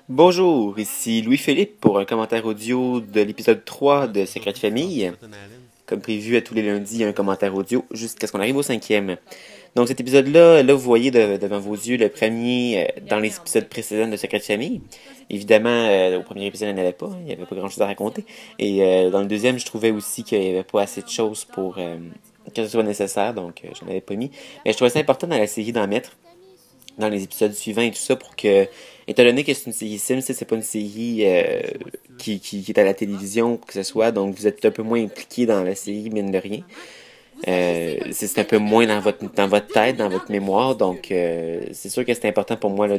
Bonjour, ici Louis-Philippe pour un commentaire audio de l'épisode 3 de Secret de famille. Comme prévu, à tous les lundis, il y a un commentaire audio jusqu'à ce qu'on arrive au cinquième. Donc cet épisode-là, là, vous voyez devant vos yeux le premier dans les épisodes précédents de Secret de famille. Évidemment, au premier épisode, il n'y en avait pas, il n'y avait pas grand-chose à raconter. Et dans le deuxième, je trouvais aussi qu'il n'y avait pas assez de choses pour que ce soit nécessaire, donc je n'en avais pas mis. Mais je trouvais ça important dans la série d'en mettre dans les épisodes suivants et tout ça pour que, étant donné que c'est une série Sims, c'est pas une série qui est à la télévision, que ce soit, donc vous êtes un peu moins impliqué dans la série, mine de rien. C'est un peu moins dans votre tête, dans votre mémoire, donc c'est sûr que c'est important pour moi là,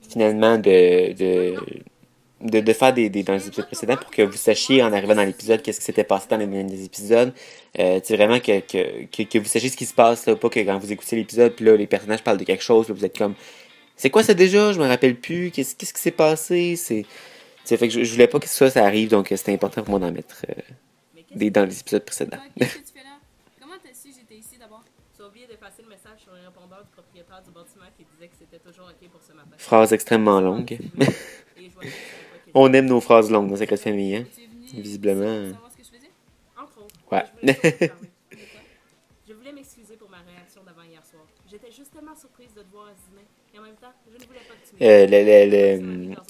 finalement de faire dans les épisodes précédents pour que vous sachiez en arrivant dans l'épisode qu'est-ce qui s'était passé dans les épisodes. C'est vraiment que vous sachiez ce qui se passe, là, pas que quand vous écoutez l'épisode, puis là, les personnages parlent de quelque chose, là, vous êtes comme, c'est quoi ça déjà? Je me rappelle plus. Qu'est-ce qui s'est passé? Fait que je voulais pas que ça arrive, donc c'était important pour moi d'en mettre dans les épisodes précédents. Qu'est-ce que tu fais là? Comment t'as su j'étais ici d'abord? Tu as oublié d'effacer le message sur le répondeur du propriétaire du bâtiment qui disait que c'était toujours OK pour ce matin. Phrase extrêmement longue. On aime nos phrases longues dans Secret de famille, hein? Visiblement. Savoir ce que je faisais? Entre autres. Ouais. Je voulais m'excuser pour ma réaction d'avant hier soir. J'étais justement surprise de te voir à ce dîner. Et en même temps, je ne voulais pas que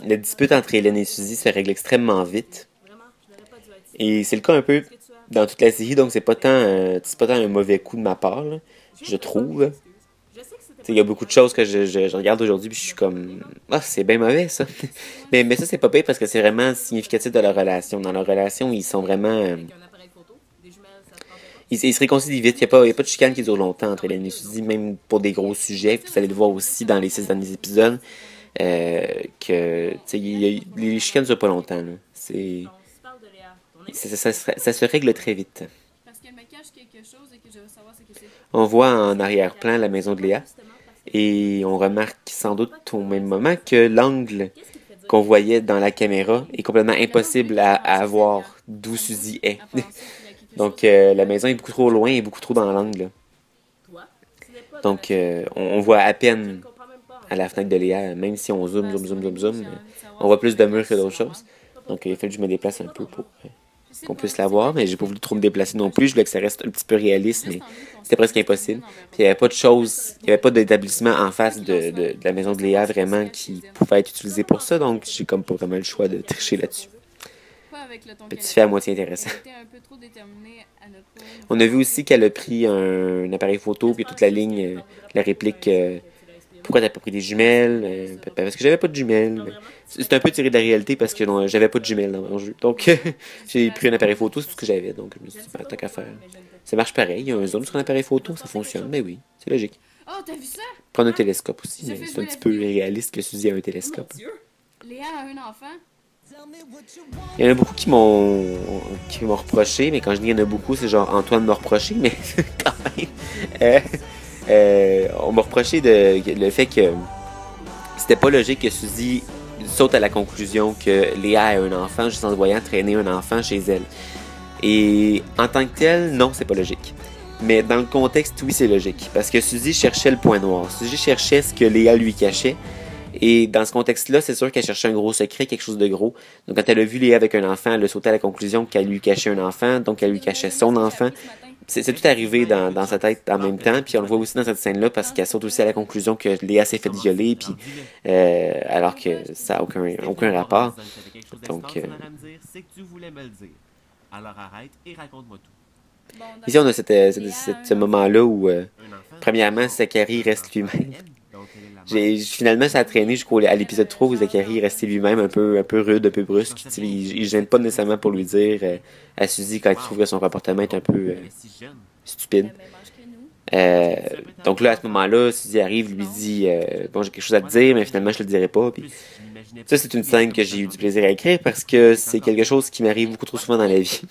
tu La dispute entre Hélène et Suzy se règle extrêmement vite. Vraiment, je n'aurais pas dû être ici. Et c'est le cas un peu dans toute la série, donc c'est pas tant un mauvais coup de ma part, là, je trouve. Il y a beaucoup de choses que je regarde aujourd'hui puis je suis comme ah c'est bien mauvais ça. mais ça c'est pas pire parce que c'est vraiment significatif de leur relation. Dans leur relation ils sont vraiment Avec un appareil photo, des jumelles, ça te tentait pas? ils se réconcilient vite. Il y a pas de chicane qui dure longtemps entre Hélène et Suzy, même pour des gros sujets. Vous allez le voir aussi dans les 6 derniers épisodes que les chicanes durent pas longtemps. Là. On se parle de Léa. Ton ex? Ça se règle très vite. Parce qu'elle me cache quelque chose et que je veux savoir ce que c'est. On voit en arrière-plan la maison de Léa. Et on remarque sans doute au même moment que l'angle qu'on voyait dans la caméra est complètement impossible à voir d'où Suzy est. Donc la maison est beaucoup trop loin et beaucoup trop dans l'angle. Donc on voit à peine à la fenêtre de Léa, même si on zoome, on voit plus de murs que d'autres choses. Donc il fait que je me déplace un peu pour qu'on puisse la voir, mais j'ai pas voulu trop me déplacer non plus. Je voulais que ça reste un petit peu réaliste, mais c'était presque impossible. Puis il n'y avait pas de choses, il n'y avait pas d'établissement en face de la maison de Léa vraiment qui pouvait être utilisé pour ça, donc j'ai comme pas vraiment le choix de tricher là-dessus. Petit fait à moitié intéressant. On a vu aussi qu'elle a pris un appareil photo, puis toute la ligne, la réplique. Pourquoi t'as pas pris des jumelles? Parce que j'avais pas de jumelles. C'est un peu tiré de la réalité parce que j'avais pas de jumelles dans mon jeu. Donc j'ai pris un appareil photo, c'est tout ce que j'avais. Donc je me suis dit, tant qu'à faire. Ça marche pareil, il y a un zoom sur un appareil photo, ça fonctionne. Mais oui, c'est logique. Oh, t'as vu ça? Prendre un télescope aussi, mais c'est un petit peu réaliste que Suzy a un télescope. Léa a un enfant? Il y en a beaucoup qui m'ont reproché, mais quand je dis il y en a beaucoup, c'est genre Antoine m'a reproché, mais quand même. On m'a reproché le fait que c'était pas logique que Suzy saute à la conclusion que Léa a un enfant juste en se voyant traîner un enfant chez elle. Et en tant que tel, non, c'est pas logique. Mais dans le contexte, oui, c'est logique. Parce que Suzy cherchait le point noir. Suzy cherchait ce que Léa lui cachait. Et dans ce contexte-là, c'est sûr qu'elle cherchait un gros secret, quelque chose de gros. Donc quand elle a vu Léa avec un enfant, elle a sauté à la conclusion qu'elle lui cachait un enfant, donc elle lui cachait son enfant. C'est tout arrivé dans sa tête en même temps, puis on le voit aussi dans cette scène-là parce qu'elle saute aussi à la conclusion que Léa s'est fait violer, puis alors que ça n'a aucun rapport. Donc ici on a ce moment-là où premièrement Zachary reste lui-même. Finalement, ça a traîné jusqu'à l'épisode 3 où Zachary est resté lui-même un peu rude, un peu brusque. Il gêne pas nécessairement pour lui dire à Suzy quand il trouve que son comportement est un peu stupide. Donc là, à ce moment-là, Suzy arrive, lui dit bon, j'ai quelque chose à te dire, mais finalement, je le dirai pas. Puis, ça, c'est une scène que j'ai eu du plaisir à écrire parce que c'est quelque chose qui m'arrive beaucoup trop souvent dans la vie.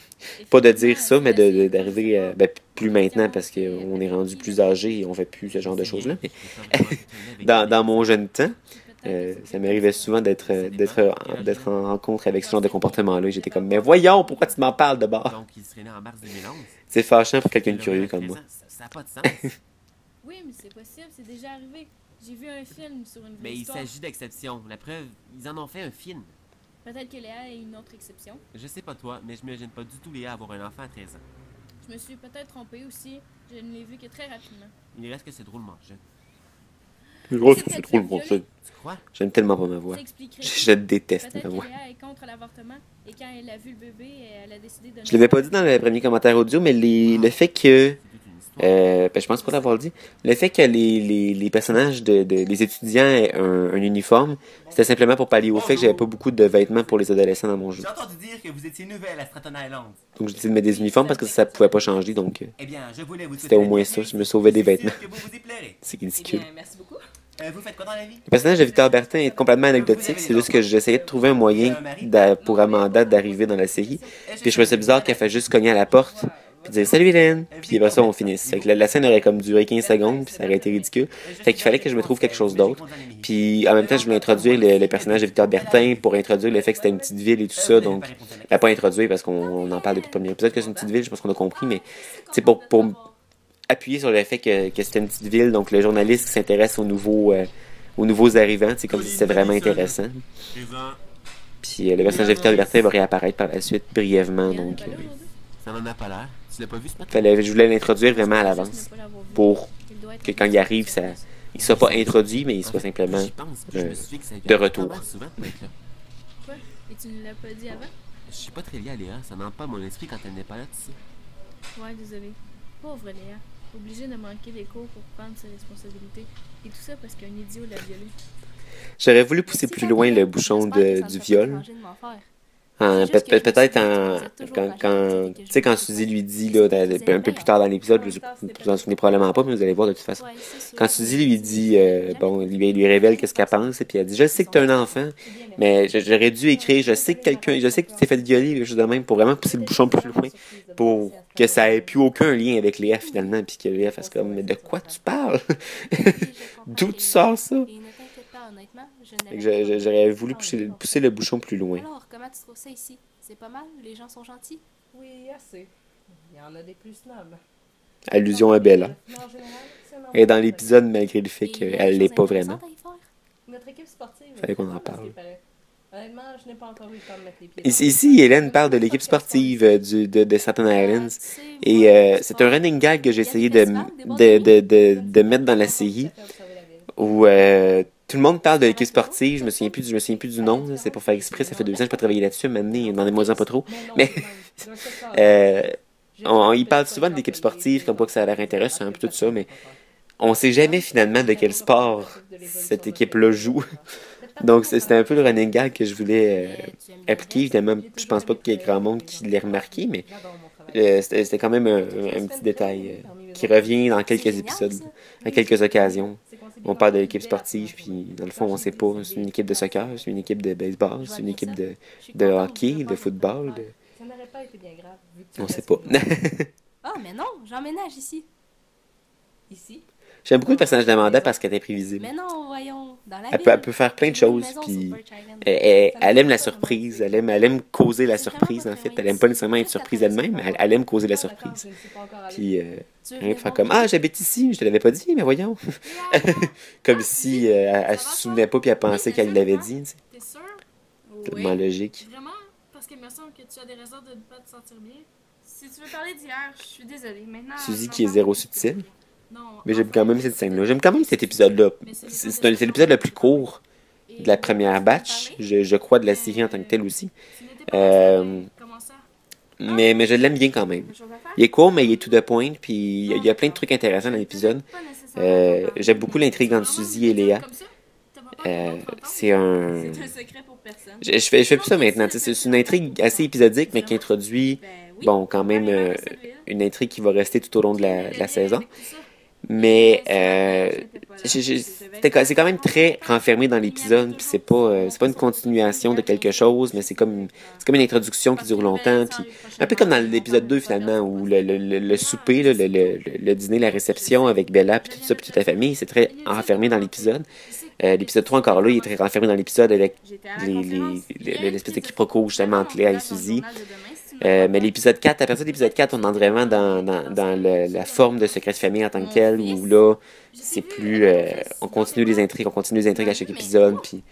Pas de dire ça, mais d'arriver plus maintenant parce qu'on est rendu plus âgé et on fait plus ce genre de choses-là. Mais dans mon jeune temps, ça m'arrivait souvent d'être en rencontre avec ce genre de comportement-là. J'étais comme, mais voyons, pourquoi tu m'en parles de bord? C'est fâchant pour quelqu'un de curieux comme moi. Oui, mais c'est possible, c'est déjà arrivé. J'ai vu un film sur une vraie Mais il histoire. s'agit d'exceptions. La preuve, ils en ont fait un film. Peut-être que Léa est une autre exception. Je sais pas toi, mais je m'imagine pas du tout Léa avoir un enfant à 13 ans. Je me suis peut-être trompée aussi. Je ne l'ai vu que très rapidement. Il reste que c'est drôlement jeune. C'est drôlement jeune. Tu crois? J'aime tellement pas ma voix. Ça expliquerait. Je déteste ma Peut-être voix. que Léa est contre l'avortement et quand elle a vu le bébé, elle a décidé de... Je l'avais pas dit dans le premier commentaire audio, mais le fait que... je pense pas l'avoir dit. Le fait que les personnages les étudiants aient un uniforme, c'était simplement pour pallier au fait que j'avais pas beaucoup de vêtements pour les adolescents dans mon jeu. J'ai entendu dire que vous étiez nouvelle à Stratton Island. Donc j'ai décidé de mettre des uniformes parce que ça pouvait pas changer, donc Eh bien, je voulais vous c'était au moins ça, je me sauvais des vêtements. que vous vous y plairez. C'est Eh ridicule. bien, merci beaucoup. Vous faites quoi dans la vie? Le personnage de Victor Bertin est complètement anecdotique, c'est juste que j'essayais de trouver un moyen pour Amanda d'arriver dans la série. Puis je trouvais ça bizarre qu'elle fasse juste cogner à la porte, puis dire salut Hélène, puis après ça on finisse. Fait que la scène aurait comme duré 15 secondes, puis ça aurait été ridicule. Fait qu'il fallait que je me trouve quelque chose d'autre. Puis en même temps, je voulais introduire le personnage de Victor Bertin pour introduire le fait que c'était une petite ville et tout ça. Donc, ben, pas introduire parce qu'on en parle depuis le premier épisode que c'est une petite ville, je pense qu'on a compris, mais c'est pour appuyer sur le fait que c'était une petite ville. Donc le journaliste qui s'intéresse aux nouveaux arrivants, c'est comme si c'était vraiment intéressant. Puis le personnage de Victor Bertin va réapparaître par la suite brièvement. Donc, Ça n'en a pas l'air. Tu l'as pas vu ce matin? je voulais l'introduire vraiment à l'avance pour que quand il arrive, il soit pas introduit, mais il soit simplement J'y pense, puis je me suis dit que ça de retour. souvent d'être là. Quoi? Et tu ne l'as pas dit avant? Je suis pas très lié à Léa, ça n'entre pas à mon esprit quand elle n'est pas là, tu sais. Ouais, désolé. Pauvre Léa. Obligée de manquer les cours pour prendre ses responsabilités. Et tout ça parce qu'un idiot l'a violée. J'aurais voulu pousser plus loin le bouchon du viol. Peut-être quand Suzy lui dit, là, un peu plus tard dans l'épisode, vous vous en souvenez probablement pas, mais vous allez voir de toute façon. Quand Suzy lui dit, il lui révèle qu'est-ce qu'elle pense, et puis elle dit, je sais que tu as un enfant, mais j'aurais dû écrire, je sais que tu t'es fait violer, quelque chose de même, pour vraiment pousser le bouchon plus loin, pour que ça ait plus aucun lien avec Léa finalement, puis que Léa fasse comme, mais de quoi tu parles? D'où tu sors ça? J'aurais voulu pousser le bouchon plus loin. Alors, comment tu trouves ça ici? C'est pas mal? Les gens sont gentils? Oui, assez. Il y en a des plus snobs. Allusion à Bella. Mais en général, c'est un Elle est dans l'épisode malgré le fait Et qu'elle l'est pas vraiment. Notre équipe sportive. Fallait qu'on en parle. Honnêtement, je n'ai pas encore eu le temps de mettre les pieds. Ici, Hélène parle de l'équipe sportive de Staten Island. Et c'est un running gag que j'ai essayé de mettre dans la série. Où tout le monde parle de l'équipe sportive. Je me souviens plus du nom. C'est pour faire exprès. Ça fait 2 ans que je n'ai pas travaillé là-dessus. Maintenant, demandez-moi-en pas trop. Mais il parle souvent de l'équipe sportive, comme quoi que ça a l'air intéressant, un peu tout ça, mais on sait jamais finalement de quel sport cette équipe-là joue. Donc c'était un peu le running gag que je voulais appliquer. Évidemment, je pense pas qu'il y ait grand monde qui l'ait remarqué, mais c'était quand même un petit détail qui revient dans quelques épisodes, à quelques occasions. On parle de l'équipe sportive, puis dans le fond, on sait pas. C'est une équipe de soccer, c'est une équipe de baseball, c'est une équipe de hockey, de football. Ça n'aurait pas été bien grave. Vu que tu On restes sait pas. Ah, mais non, j'emménage ici. Ici. J'aime beaucoup le personnage d'Amanda parce qu'elle est imprévisible. Mais non, voyons, dans la Elle peut faire plein de choses, puis elle aime la surprise, elle aime causer la surprise, en fait. Elle aime pas nécessairement être surprise elle-même, mais elle aime causer la surprise. Puis, rien que faire comme, ah, j'habite ici, je te l'avais pas dit, mais voyons. Comme si elle se souvenait pas, puis elle pensait qu'elle l'avait dit, tu sais. T'es sûr? Tellement logique. Vraiment? Parce qu'il me semble que tu as des raisons de ne pas te sentir bien. Si tu veux parler d'hier, je suis désolée. Maintenant. Suzy qui est zéro subtile. Non. Mais j'aime quand même cette scène-là. J'aime quand même cet épisode-là. C'est l'épisode le plus court de la première batch, je crois, de la série en tant que telle aussi. Comment ça? Mais je l'aime bien quand même. Il est court, mais il est tout de pointe, puis il y a plein de trucs intéressants dans l'épisode. J'aime beaucoup l'intrigue entre Suzy et Léa. C'est un... C'est un secret pour personne. Je fais plus ça maintenant. C'est une intrigue assez épisodique, mais qui introduit, bon, quand même, une intrigue qui va rester tout au long de la saison. Mais c'est quand même très renfermé dans l'épisode, puis c'est pas une continuation de quelque chose, mais c'est comme une introduction qui dure longtemps, puis un peu comme dans l'épisode 2 finalement, où le souper, là, le dîner, la réception avec Bella, puis tout ça, puis toute la famille, c'est très renfermé dans l'épisode. L'épisode 3 encore là, il est très renfermé dans l'épisode avec l'espèce de quiproquo justement entre Léa et Suzy. Mais l'épisode 4, à partir de l'épisode 4, on entre vraiment dans la forme de Secret de famille en tant que tel, où là, c'est plus... on continue les intrigues à chaque épisode, puis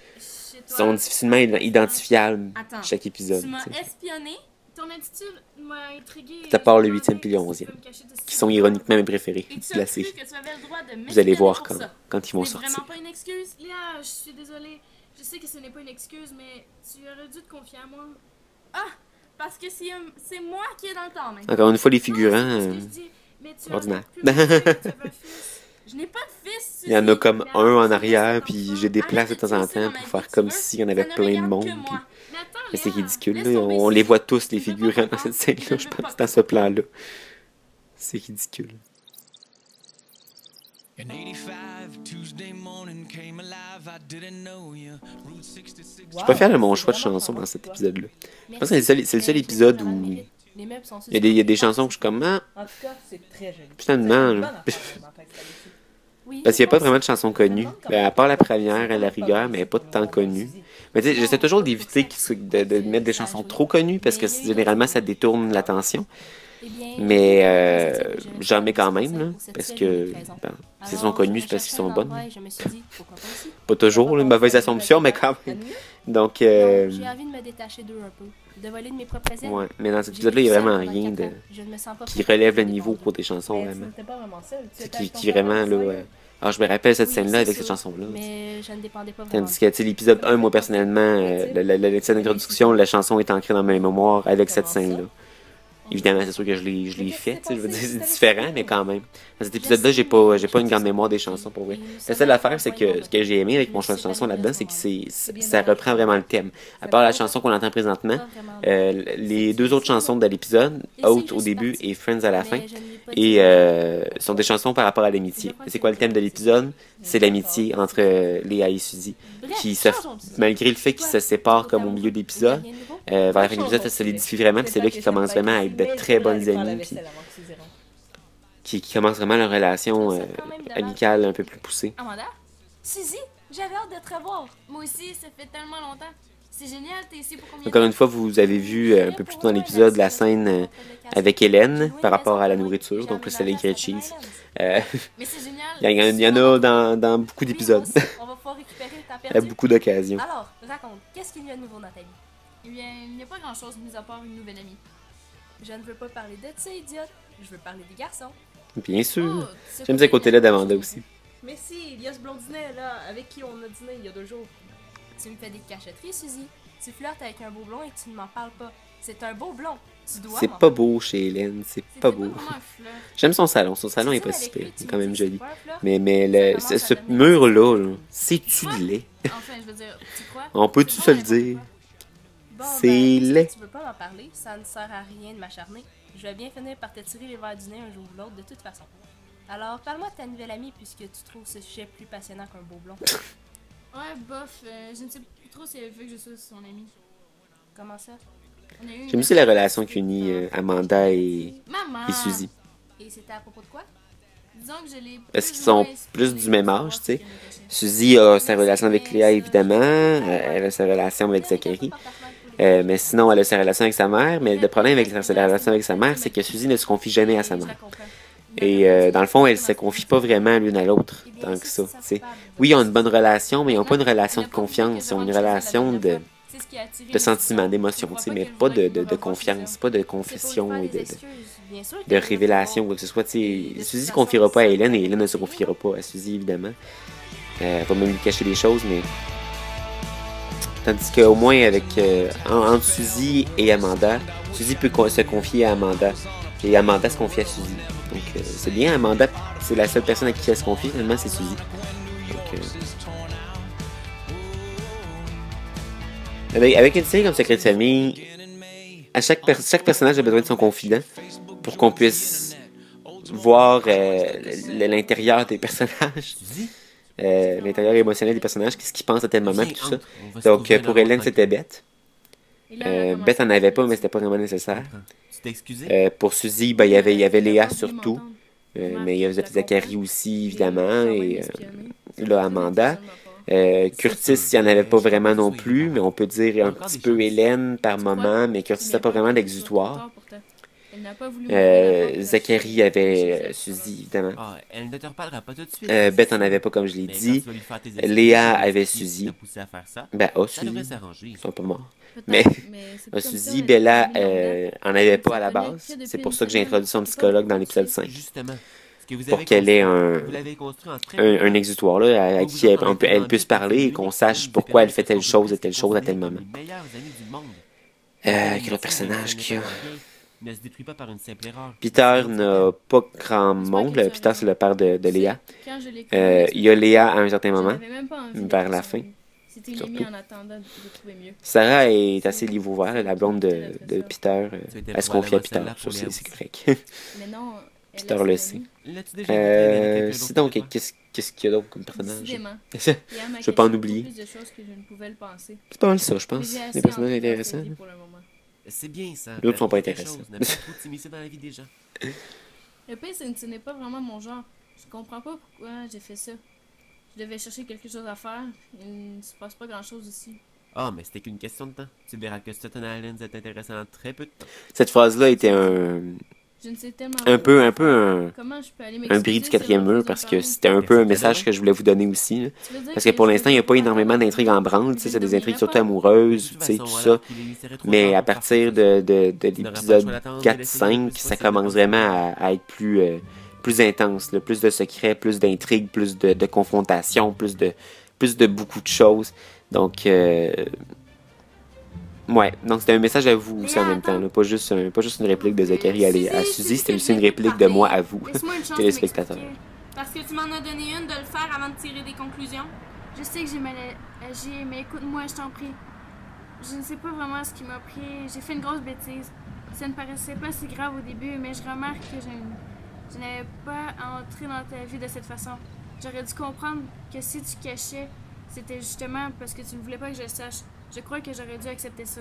ils sont difficilement identifiables Attends, chaque épisode. Tu m'as t'sais. espionné? Ton attitude m'a intrigué. À part le 8e puis le 11e, qui sont ironiquement mes préférés Et tu de la as cru série. que tu avais le droit de Vous allez m'espionner voir pour ça. quand ils vont Ce n'est sortir. vraiment pas une excuse. Léa, je suis désolée. Je sais que ce n'est pas une excuse, mais tu aurais dû te confier à moi. Parce que c'est moi qui est dans le temps maintenant. Encore une fois, les Non, figurants, c'est pas ce que je dis, mais tu ordinaire. aurais pu me dire que tu avais un fils. Je n'ai pas de fils, il y en a comme Mais un alors, en tu arrière, laisses cet puis enfant. j'ai des places de Arrête de temps en tisser dans temps ma pour vie, faire tu comme veux. s'il y en avait Ça ne plein de regarde monde. que Puis... moi. Mais attends, Mais c'est Léa, ridicule, laisse là. tomber On ça. les voit tous, les Je veux pas figurants, dans comprendre. cette scène-là, Je je veux pense, pas dans ce plan-là. C'est ridicule. In 85, Tuesday morning came alive, I didn't know you. Route 66. Je suis pas fier de mon choix de chanson dans cet épisode-là. Je pense que c'est le seul épisode où Les meubles sont il y a des chansons que je suis comme, ah, En tout cas, c'est très joli. finalement, C'est une là. bonne affaire, vraiment, fait que ça aussi. Oui, Parce qu'il n'y a pas vraiment de chansons connues. Ben, à part la première, à la rigueur, mais elle n'est pas tant connue. Mais tu sais, j'essaie toujours d'éviter de mettre des chansons trop connues parce que généralement, ça détourne l'attention. Eh bien, Mais j'en mets quand même, là, parce que ben, si elles sont connues, c'est parce qu'elles sont bonnes. Je me suis dit, pourquoi pas ici? Pas toujours, une mauvaise assumption, mais quand même. Donc, Non, j'ai envie de me détacher d'eux un peu, de voler de mes propres ailes. ouais. Mais dans cet J'ai épisode-là, il n'y a vécu vraiment seule pendant rien 4 de ans. Je ne me sens pas qui prête relève le pour niveau répondre. pour des chansons, Mais tu vraiment. n'étais pas vraiment seule. Tu C'est étais avec ton qui vraiment, frère là... et Alors, je me rappelle cette Oui, scène-là c'est avec sûr, cette chanson-là. Mais je ne dépendais pas vraiment. Tandis que, tu sais, l'épisode 1, moi, personnellement, la scène d'introduction, la chanson est ancrée dans ma mémoire avec cette scène-là. Évidemment, c'est sûr que je l'ai fait, tu sais, je veux dire, c'est différent, mais quand même. Dans cet épisode-là, j'ai pas une grande mémoire des chansons, pour vrai. La seule affaire, c'est que ce que j'ai aimé avec mon choix de chanson là-dedans, c'est que ça reprend vraiment le thème. À part la chanson qu'on entend présentement, les deux autres chansons de l'épisode, Out au début et Friends à la fin, et sont des chansons par rapport à l'amitié. C'est quoi le thème de l'épisode? C'est l'amitié entre Léa et Suzy, qui malgré le fait qu'ils se séparent comme au milieu de l'épisode, vers la fin de l'épisode, ça se solidifie vraiment, puis c'est là qu'ils commencent vraiment à être de très bonnes amies, puis qui commencent vraiment leur relation amicale un peu plus poussée. Amanda? Suzy, j'avais hâte de te revoir. Moi aussi, ça fait tellement longtemps. C'est génial, t'es ici pour combien de Encore temps? une fois, vous avez vu un peu plus tôt dans l'épisode la scène avec Hélène par rapport à la nourriture, donc là c'est les grilled cheese. Mais c'est génial. Il y en a dans beaucoup d'épisodes, On va pouvoir récupérer le temps à perdu. beaucoup d'occasions. Alors, raconte, qu'est-ce qu'il y a de nouveau dans ta vie? Eh bien, il n'y a pas grand-chose mis à part une nouvelle amie. Je ne veux pas parler de ça, idiote. Je veux parler des garçons. Bien sûr. Oh, J'aime ce côté-là d'Amanda aussi. Mais si, il y a ce blondinet là, avec qui on a dîné il y a 2 jours. Tu me fais des cachotteries, Suzy. Tu flirtes avec un beau blond et tu ne m'en parles pas. C'est un beau blond. Tu dois C'est m'en pas beau chez Hélène, c'est C'était pas pas beau. vraiment un flirt. J'aime son salon est pas Tu si dis avec lui, pire, tu c'est quand me même dis, joli. c'est pas un flirt? Mais Ça ce commence à devenir mur-là, c'est-tu laid? Enfin, je veux dire, tu crois? On peut-tu se le dire? Bon, C'est puisque laid. Tu veux pas m'en parler, ça ne sert à rien de m'acharner. Je vais bien finir par te tirer les verres du nez un jour ou l'autre de toute façon. Alors, parle-moi de ta nouvelle amie puisque tu trouves ce sujet plus passionnant qu'un beau blond. Ouais, bof, je ne sais plus trop si elle veut que je sois son amie. Comment ça? On a eu une- J'aime aussi la relation qu'unit Amanda et Maman! Suzy. Et c'était à propos de quoi? Disons que je l'ai Parce plus qu'ils ou sont moins plus exploré du même pour âge, savoir tu ce sais. qu'elle me cachait. Suzy a sa relation avec Léa, évidemment. Elle a sa relation avec Zachary. Mais sinon, elle a sa relation avec sa mère. Mais le problème avec sa relation avec sa mère, c'est que Suzy ne se confie jamais à sa Je la mère. comprends. Et dans le fond, elle se confie pas vraiment l'une à l'autre tant que ça. Tu sais. Oui, ils ont une bonne relation, mais ils n'ont pas une relation de confiance. Ils ont une relation de sentiment, d'émotion, tu sais, mais pas de confiance, pas de confession et de révélation ou quoi que ce soit. Tu sais, Suzy ne se confiera pas à Hélène et Hélène ne se confiera pas à Suzy, évidemment. Elle va même lui cacher des choses, mais. Tandis qu'au moins, avec entre Suzy et Amanda, Suzy peut se confier à Amanda et Amanda se confie à Suzy. Donc, c'est bien, Amanda, c'est la seule personne à qui elle se confie, finalement, c'est Suzy. Donc, avec une série comme Secret de famille, chaque personnage a besoin de son confident pour qu'on puisse voir l'intérieur des personnages, l'intérieur émotionnel des personnages, qu'est-ce qu'ils pensent à tel moment, et tout ça. Donc, pour Hélène, c'était Beth. Beth en avait pas, mais c'était pas vraiment nécessaire. Tu t'es excusé? Pour Suzy, ben, il y avait Léa surtout, mais il y avait Zachary aussi, évidemment, et là, Amanda. Curtis, il n'y en avait pas vraiment non plus, mais on peut dire un petit peu Hélène par moment, mais Curtis n'a pas vraiment d'exutoire. Zachary avait Suzy, évidemment. Ah, elle ne te reparlera pas tout de suite. Beth en avait pas, comme je l'ai Mais quand dit. tu vas lui faire tes excuses, Léa c'est avait ce qui Suzy. t'a poussé à faire ça. Ben, Ça devrait Suzy. s'arranger. Ils sont pas morts. Mais Suzy, Bella en avait pas à la base. C'est pour ça que j'ai introduit son psychologue dans l'épisode 5. Justement. Ce que vous Pour avez qu'elle ait construit, vous l'avez construit en très peu de un temps. exutoire là, à Vous qui vous entendez elle tellement puisse bien que parler et vous qu'on vous sache vous pourquoi elle permettez fait telle qu'on chose et puisse telle chose à tel considérer moment. comme les meilleurs amis du monde. Quel autre personnage qu'il y a? Ne se détruit pas par une simple erreur. Peter n'a pas grand monde. Peter, c'est le père de Léa. Il y a Léa à un certain moment, vers la fin. C'était mis surtout. en attendant de trouver mieux. Sarah est assez livre ouvert, la blonde de Peter. Elle se confie à Peter, ça c'est correct. Mais non, elle Peter a le ses sait. amis. L'as-tu déjà vécu avec quelqu'un C'est d'autre donc, que toi? qu'est-ce qu'il y a d'autre comme personnage? Décidément. C'est Hier m'a Je vais pas en caché oublier. beaucoup plus de choses que je ne pouvais le penser. pas mal ça, je Mais pense. j'ai assez Les personnages envie de intéressants. m'approcher pour le moment. C'est bien ça. D'autres sont pas Faire quelque intéressants. chose, Ne pas trop t'immiscer dans la vie des gens. Le pire, c'est que ce n'est pas vraiment mon genre. Je comprends pas pourquoi j'ai fait ça. Je devais chercher quelque chose à faire. Il ne se passe pas grand chose ici. Ah, mais c'était qu'une question de temps. Tu verras que Sutton Island est intéressant en très peu de temps. Cette phrase-là était un Je ne sais tellement peu Comment je peux aller un m'excuser bris du si quatrième elle refuse mur de parce me que parler? c'était un peu un message que je voulais vous donner aussi. Là. Tu veux dire Parce que pour je l'instant, il n'y a peux pas énormément d'intrigues en branle, c'est des intrigues surtout amoureuses, tu sais, tout ça. Mais à partir de l'épisode 4-5, ça commence vraiment à être plus intense, là, plus de secrets, plus d'intrigues, plus de confrontations, plus de beaucoup de choses. Donc, ouais, donc c'était un message à vous aussi en même temps, là, pas juste une réplique de Zachary à Suzy, c'était aussi une réplique de moi à vous, Laisse-moi une chance de téléspectateurs. m'expliquer. Parce que tu m'en as donné une de le faire avant de tirer des conclusions. Je sais que j'ai mal agi, mais écoute-moi, je t'en prie. Je ne sais pas vraiment ce qui m'a pris. J'ai fait une grosse bêtise. Ça ne paraissait pas si grave au début, mais je remarque que je n'avais pas à entrer dans ta vie de cette façon. J'aurais dû comprendre que si tu cachais, c'était justement parce que tu ne voulais pas que je sache. Je crois que j'aurais dû accepter ça.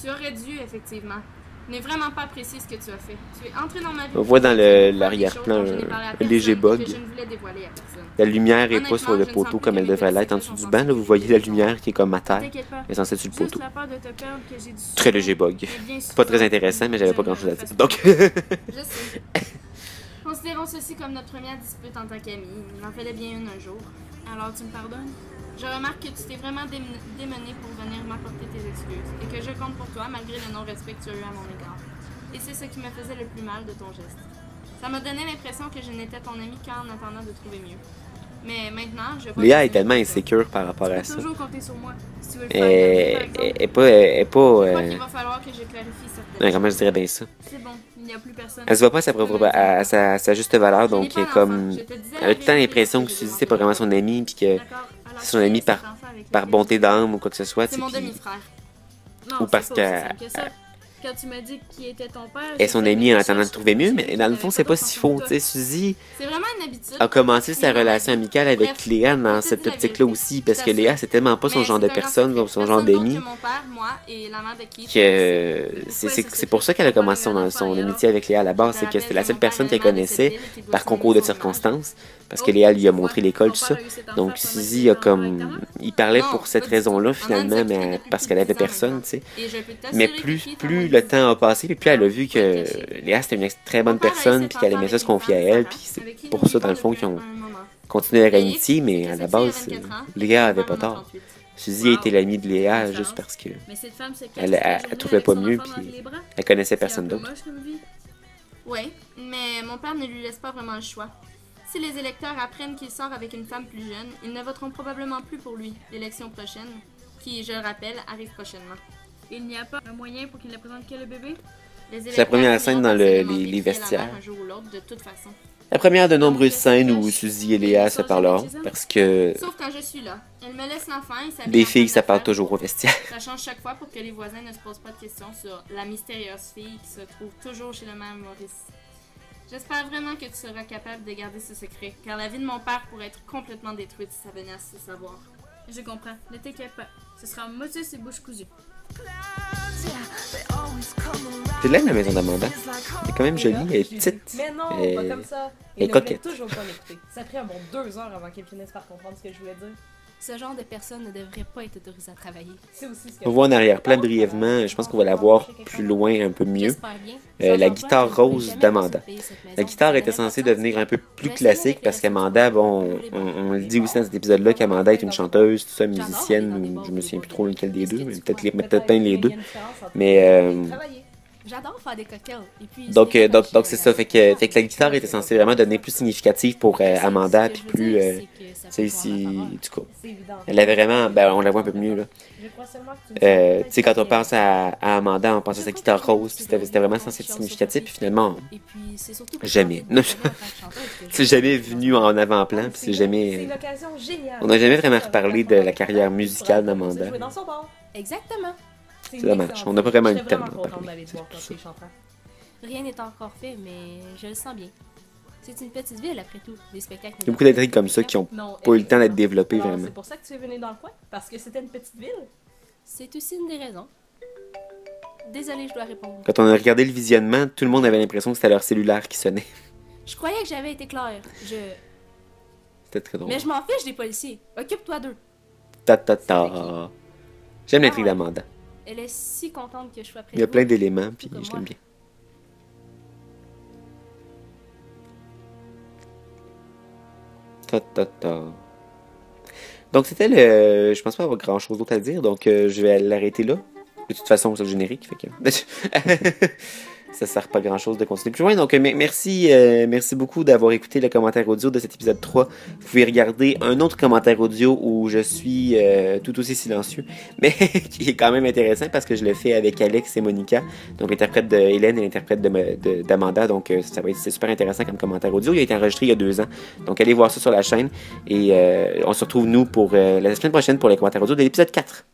Tu aurais dû, effectivement. Je n'ai vraiment pas apprécié ce que tu as fait. Tu es entré dans ma vie. On voit dans Tu as fait l'arrière-plan des choses dont je n'ai parlé à un léger personne et bug. que je ne voulais dévoiler à personne. La lumière est pas Honnêtement, sur le je ne sens poteau plus comme que elle mes devrait petits l'être en secrets dessous du sont banc. Là, vous voyez la lumière qui est comme à terre, T'inquiète pas. mais censée sur le Juste poteau. la peur de te perdre que j'ai dû Très léger bug. Pas très intéressant, mais j'avais pas grand chose à dire. Donc, Je sais. Considérons ceci comme notre première dispute en tant qu'amis. Il en fallait bien une un jour. Alors tu me pardonnes? Je remarque que tu t'es vraiment démené pour venir m'apporter tes excuses et que je compte pour toi malgré le non-respect que tu as eu à mon égard. Et c'est ce qui me faisait le plus mal de ton geste. Ça m'a donné l'impression que je n'étais ton ami qu'en attendant de trouver mieux. Mais maintenant, je vois Léa que est tu tellement m'écoutes. insécure par rapport à Tu ça. peux toujours compter sur moi. Si tu veux le faire, par exemple. Elle est Je crois pas qu'il va falloir que je clarifie certaines comment je dirais bien ça. C'est bon, il n'y a plus personne. Elle se voit pas à sa juste valeur, donc Je n'ai pas comme d'enfant. Je te disais elle a la tout le temps vérité l'impression que depuis Suzy le c'est pas vraiment son ami puis que D'accord. Alors, c'est son ami cet par enfant avec par lequel bonté tu- d'âme ou quoi que ce soit, tu C'est sais, mon puis demi-frère. Non, ou c'est parce pas qu'elle- aussi simple que ça. Quand tu m'as dit qui était ton père, elle est son j'ai fait ami mes en attendant de recherches. trouver mieux, mais J'ai dans le vu fond qu'il c'est n'y pas avait si d'enfant faux, comme tu sais, Suzy C'est vraiment une habitude. a commencé sa Mais relation amicale avec Bref, Léa dans je te cette dis la optique-là vérité. aussi, parce que Tout à fait. Léa c'est tellement pas son Mais genre de c'est un grand personne, secret. comme son genre Personne d'autre d'ami, que mon père, moi et la mère de Keith. que Pourquoi c'est pour ça qu'elle a commencé son amitié avec Léa à la base, c'est que c'était la seule personne qu'elle connaissait par concours de circonstances, parce que Léa lui a montré l'école, tout ça. Donc Suzy a comme... Il parlait pour cette raison-là finalement, mais parce qu'elle avait personne, tu sais. Mais plus le temps a passé, puis plus elle a vu que Léa c'était une très bonne personne, puis qu'elle aimait ça se confier à elle, puis c'est pour ça dans le fond qu'ils ont continué leur amitié, mais à la base, Léa avait pas tort. Suzy était l'amie de Léa juste parce que Mais cette femme se cache elle toute la journée trouvait avec pas son mieux, enfant puis dans les bras. elle connaissait C'est personne un peu d'autre. moche comme vie. Oui, mais mon père ne lui laisse pas vraiment le choix. Si les électeurs apprennent qu'il sort avec une femme plus jeune, ils ne voteront probablement plus pour lui l'élection prochaine, qui, je le rappelle, arrive prochainement. Il n'y a pas un moyen pour qu'il ne présente que le bébé? Les C'est la première électeurs scène finiront dans par se demander les qui est la mère vestiaires. un jour ou l'autre, de toute façon. La première de nombreuses scènes où Suzy et Léa se parleront, parce que Sauf quand je suis là. Elle me laisse l'enfant et s'habille des en filles, femme ça parle d'affaires. toujours au vestiaire. Ça change chaque fois pour que les voisins ne se posent pas de questions sur la mystérieuse fille qui se trouve toujours chez le même Maurice. J'espère vraiment que tu seras capable de garder ce secret, car la vie de mon père pourrait être complètement détruite si ça venait à se savoir. Je comprends. Ne t'inquiète pas. Ce sera motus et bouche cousue. C'est de là la maison d'Amanda. Elle est quand même jolie, elle est petite. Mais non, Elle- pas comme ça. elle est Il ne voulait coquette. toujours pas m'écouter. Ça a pris un bon 2 heures avant qu'il finisse par comprendre ce que je voulais dire. Ce genre de personne ne devrait pas être autorisé à travailler. C'est aussi ce que On voit en arrière-plan brièvement, je pense qu'on va la voir plus loin, un peu mieux. J'espère bien. La guitare rose d'Amanda. La guitare était censée devenir un peu plus classique parce qu'Amanda, bon, on le dit aussi dans cet épisode-là qu'Amanda est une chanteuse, tout ça, musicienne, ou je me souviens plus trop lequel des deux, mais peut-être bien les deux. Mais J'adore faire des cocktails. Et puis, donc c'est ça, fait que la guitare était censée vraiment devenir plus significative pour Amanda, puis plus, tu sais, si, du coup, c'est évident. elle avait vraiment, ben on la voit un peu mieux là. Je crois seulement que Tu sais, quand on pense à Amanda, on pense à sa guitare rose, puis c'était vraiment censé être significatif, puis finalement, Et puis, c'est surtout jamais. c'est jamais venu en avant-plan, puis c'est c'est jamais, une occasion géniale. on n'a jamais vraiment reparlé de la carrière musicale d'Amanda. Jouer dans son bar. Exactement. C'est dommage, on n'a pas vraiment eu le J'étais temps vraiment d'en contente parler. d'aller te voir quand t'es chanteur. Rien n'est encore fait, mais je le sens bien. C'est une petite ville, après tout. Des spectacles. Il y a beaucoup d'intrigues comme ça qui ont Non, pas eu le temps d'être développées alors, vraiment. C'est pour ça que tu es venu dans le coin? Parce que c'était une petite ville? C'est aussi une des raisons. Désolée, je dois répondre. Quand on a regardé le visionnement, tout le monde avait l'impression que c'était leur cellulaire qui sonnait. Je croyais que j'avais été claire. C'était très drôle. Mais je m'en fiche des policiers. Occupe-toi d'eux. Ta. J'aime l'intrigue d'Amanda. Elle est si contente que je sois près Il y a de plein vous. d'éléments, puis Comme je moi. l'aime bien. Ta. Donc c'était le... Je pense pas avoir grand chose d'autre à dire, donc je vais l'arrêter là. De toute façon, c'est le générique, fait que... ça sert pas grand chose de continuer plus loin. Donc merci beaucoup d'avoir écouté le commentaire audio de cet épisode 3. Vous pouvez regarder un autre commentaire audio où je suis tout aussi silencieux, mais qui est quand même intéressant parce que je le fais avec Alex et Monica, donc l'interprète de Hélène et l'interprète d'Amanda. Donc c'est super intéressant comme commentaire audio. Il a été enregistré il y a 2 ans. Donc allez voir ça sur la chaîne et on se retrouve nous pour la semaine prochaine pour les commentaires audio de l'épisode 4.